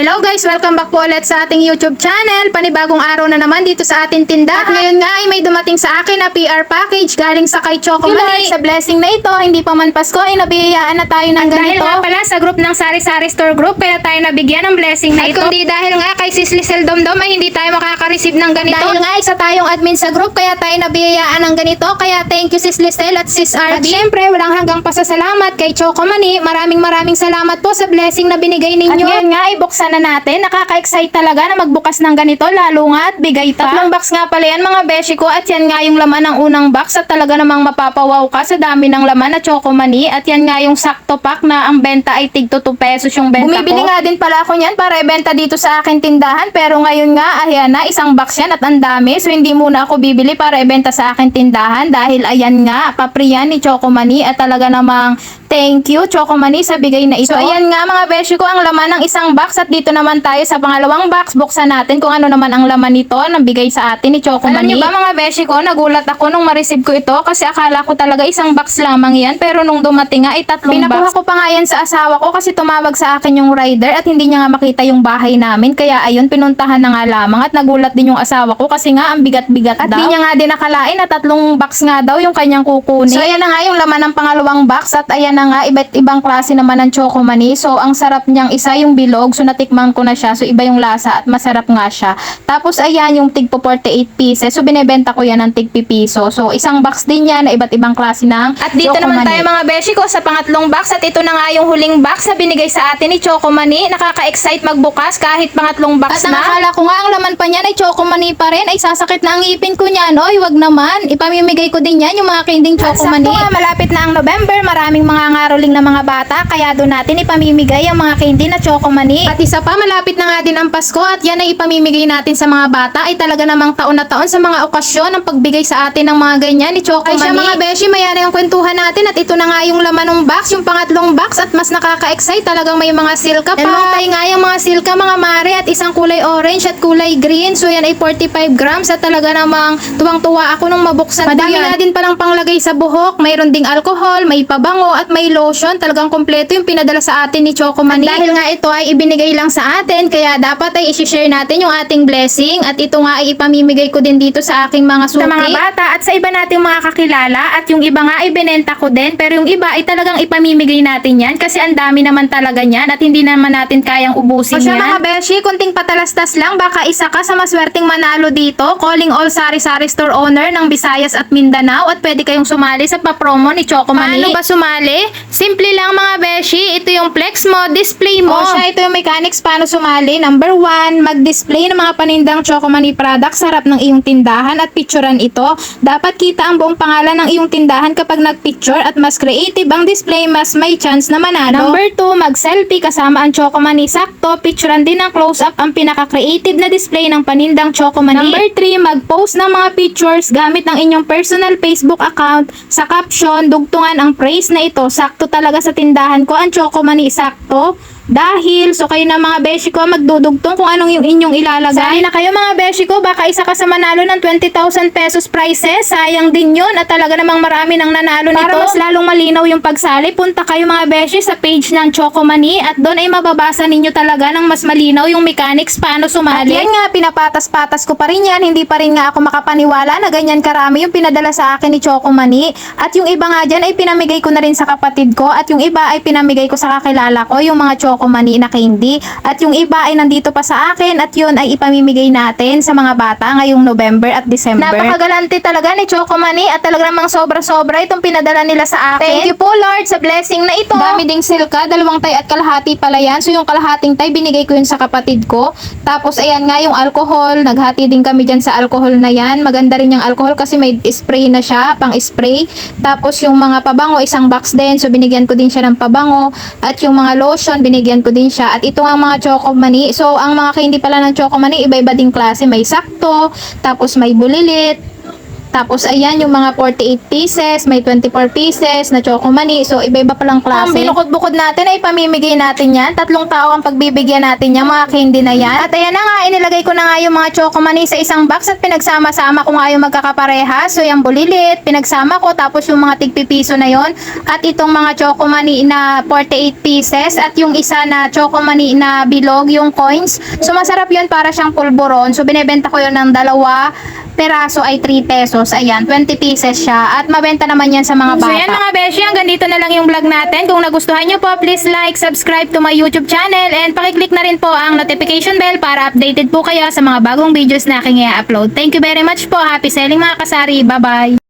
Hello guys, welcome back po ulit sa ating YouTube channel. Panibagong araw na naman dito sa ating tindahan. At ngayon nga ay may dumating sa akin na PR package galing sa kay Choco Mani. Sa blessing na ito, hindi pa man Pasko ay nabiyayaan na tayo ng ganito. Dahil nga pala sa group ng Sari-Sari Store Group, kaya tayo nabigyan ng blessing na ito. At kundi dahil nga kay Sis Lisel Domdom ay hindi tayo makaka-receive ng ganito. Dahil nga isa tayong admin sa group, kaya tayo nabiyayaan ng ganito. Kaya thank you Sis Lisel at Sis RB. At syempre, walang hanggang pasasalamat kay Choco Mani. Maraming salamat po sa blessing na binigay ninyo. At ngayon nga ay buksan na natin. Nakaka-excite talaga na magbukas ng ganito, lalo nga at bigay pa. Tatlong box nga pala yan mga beshi ko, at yan nga yung laman ng unang box, at talaga namang mapapawaw ka sa dami ng laman na Choco Mani. At yan nga yung sakto pack na ang benta ay tig 2 pesos yung benta. Bumibili nga din pala ako niyan para ibenta dito sa akin tindahan, pero ngayon nga ayan na, isang box yan at ang dami, so hindi muna ako bibili para ibenta sa akin tindahan dahil ayan nga, papriyan ni Choco Mani at talaga namang thank you Choco Mani sa bigay na ito. So ayan nga mga beshi ko, ang laman ng isang box, at dito naman tayo sa pangalawang box. Buksan natin kung ano naman ang laman nito na bigay sa atin ni Choco Mani. Alam niyo ba mga beshi ko, nagulat ako nung ma-receive ko ito kasi akala ko talaga isang box lamang yan, pero nung dumating nga ay tatlong box. Pinakuha ko pa nga yan sa asawa ko kasi tumawag sa akin yung rider at hindi niya nga makita yung bahay namin, kaya ayun, pinuntahan na nga lamang at nagulat din yung asawa ko kasi nga ang bigat-bigat daw. At di niya nga din nakalain na tatlong box nga daw yung kanyang kukunin. So ayan na nga yung laman ng pangalawang box, at ayan na nga, iba't ibang klase naman ng Choco Mani. So ang sarap niyang, isa yung bilog, so natikman ko na siya, so iba yung lasa at masarap nga siya. Tapos ayan yung tig po 48 pieces, so binebenta ko yan ng tig piso. So isang box din yan na iba't ibang klase ng At dito Choco naman Mani. Tayo mga beshi ko sa pangatlong box, at ito na nga yung huling box na binigay sa atin ni Choco Mani. Nakaka-excite magbukas kahit pangatlong box at na. At akala ko nga ang laman pa niyan ay Choco Mani pa rin, ay sasakit na ang ngipin ko niyan. Oy, wag naman, ipamimigay ko din yan yung mga kinding Choco Mani. At sakto nga, malapit na ang November, maraming mga ngaroling na mga bata, kaya doon natin ipamimigay ang mga candy na Choco Mani. At isa pa, malapit na nga din ang Pasko, at yan ay ipamimigay natin sa mga bata, ay talaga namang taon na taon sa mga okasyon ang pagbigay sa atin ng mga ganyan ni Choco Mani. Ay siya mga beshi, maya na yung kwentuhan natin, at ito na nga yung laman ng box, yung pangatlong box, at mas nakaka-excite talagang may mga silka pa. Dalawang tayo nga yung mga silka mga mare, at isang kulay orange at kulay green, so yan ay 45 grams, at talaga namang tuwang-tuwa ako nung mabuksan. Madami na din palang panglagay sa buhok, mayroon ding alcohol, may pabango at may lotion. Talagang kompleto yung pinadala sa atin ni Choco Mani. At dahil nga ito ay ibinigay lang sa atin, kaya dapat ay i-share natin yung ating blessing, at ito nga ay ipamimigay ko din dito sa aking mga suki, sa mga bata at sa iba nating mga kakilala, at yung iba nga ay binenta ko din, pero yung iba ay talagang ipamimigay natin yan kasi ang dami naman talaga niyan at hindi naman natin kayang ubusin yan. O siya mga beshi, kunting patalastas lang, baka isa ka sa maswerteng manalo dito. Calling all Sari-Sari Store owner ng Visayas at Mindanao, at pwede kayong sumali sa papromo ni Choco Mani. Paano ba sumali? Simple lang mga beshi, ito yung flex mo, display mo. O siya, ito yung mechanics paano sumali. Number 1, mag-display ng mga panindang Choco Mani products sa harap ng iyong tindahan at picturean ito. Dapat kita ang buong pangalan ng iyong tindahan kapag nag-picture, at mas creative ang display, mas may chance na manalo. Number 2, mag-selfie kasama ang Choco Mani. Sakto, picturean din ng close-up ang pinaka-creative na display ng panindang Choco Mani. Number 3, mag-post ng mga pictures gamit ng inyong personal Facebook account. Sa caption, dugtungan ang praise na ito. Sakto talaga sa tindahan ko ang Choco Mani, sakto. Dahil, so kayo na mga beshi ko magdudugtong kung anong yung inyong ilalagay. Sali na kayo mga beshi ko, baka isa ka sa manalo ng 20,000 pesos prizes. Sayang din yun, at talaga namang marami nang nanalo nito. Para mas lalong malinaw yung pagsali, punta kayo mga beshi sa page ng Choco Mani, at doon ay mababasa ninyo talaga ng mas malinaw yung mechanics paano sumali. At yan nga, pinapatas-patas ko pa rin yan, hindi pa rin nga ako makapaniwala na ganyan karami yung pinadala sa akin ni Choco Mani. At yung iba nga dyan ay pinamigay ko na rin sa kapatid ko, at yung iba ay pinamigay ko sa kakilala ko, yung mga Choco Mani na candy, at yung iba ay nandito pa sa akin, at yun ay ipamimigay natin sa mga bata ngayong November at December. Napakagalante talaga ni Choco Mani, at talaga namang sobra-sobra itong pinadala nila sa akin. Thank you po Lord sa blessing na ito. Dami ding silka, 2 tay at kalahati pala yan, so yung kalahating tay binigay ko yun sa kapatid ko. Tapos ayan nga yung alcohol, naghati din kami dyan sa alcohol na yan. Maganda rin yung alcohol kasi may spray na siya, pang spray. Tapos yung mga pabango, isang box din, so binigyan ko din siya ng pabango, at yung mga lotion binigyan ko din siya. At ito nga mga Choco Mani, so ang mga candy pala ng Choco Mani iba-iba ding klase, may sakto, tapos may bulilit, Tapos ayan yung mga 48 pieces, may 24 pieces na Choco Mani. So iba-iba palang klase. Ang binukod-bukod natin ay pamimigay natin yan. 3 tao ang pagbibigyan natin yan, mga candy na yan. At ayan na nga, inilagay ko na nga yung mga Choco Mani sa isang box at pinagsama-sama ko nga yung magkakapareha. So yung bulilit, pinagsama ko, tapos yung mga tigpipiso na yon. At itong mga Choco Mani na 48 pieces at yung isa na Choco Mani na bilog, yung coins. So masarap yun, para siyang pulburon. So binebenta ko yun ng 2 peraso ay 3 pesos. Ayan, 20 pieces siya. At mabenta naman yan sa mga bata. So yan mga beshi, hanggang dito na lang yung vlog natin. Kung nagustuhan nyo po, please like, subscribe to my YouTube channel, and pakiclick na rin po ang notification bell para updated po kayo sa mga bagong videos na aking i-upload. Thank you very much po. Happy selling mga kasari. Bye-bye.